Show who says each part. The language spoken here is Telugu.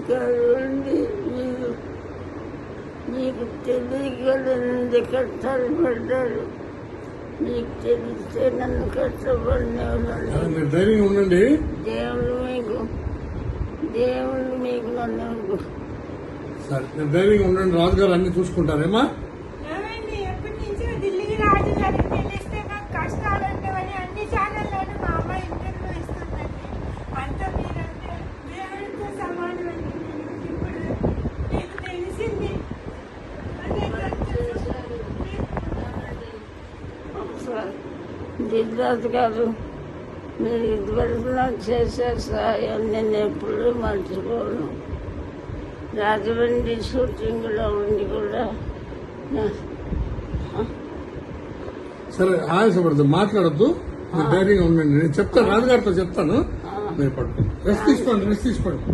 Speaker 1: కాదండి. మీకు తెలియగలంది కష్టాలు పడ్డారు. మీకు తెలిస్తే నన్ను కష్టపడిన
Speaker 2: ధైర్యంగా ఉండండి.
Speaker 1: దేవుడు మీకు నన్ను
Speaker 2: సరే నేను ధైర్యంగా ఉండండి. రాజుగారు అన్ని చూసుకుంటారేమా?
Speaker 3: ఎప్పటి నుంచో ఢిల్లీకి రాజుగారికి తెలిస్తే నాకు కష్టాలు ఉండవని అన్ని ఛానల్లోనూ మా అమ్మ ఇంటర్వ్యూ ఇస్తుందండి. అంత మీరంటే దేవుడితో సమానమండి. ఇప్పుడు మీకు తెలిసింది.
Speaker 1: దిద్రాజు గారు, మీరు ఇదివరకు నాకు చేసే సహాయం నేను ఎప్పుడూ మర్చిపోను. రాజమండ్రి షూటింగ్లో ఉండి కూడా
Speaker 2: సరే ఆయాసపడద్దు, మాట్లాడద్దు, ధైర్యంగా ఉండండి. నేను చెప్తాను, రాజుగారితో చెప్తాను. మీరు పడుకోండి, రెస్ట్ తీసుకోండి.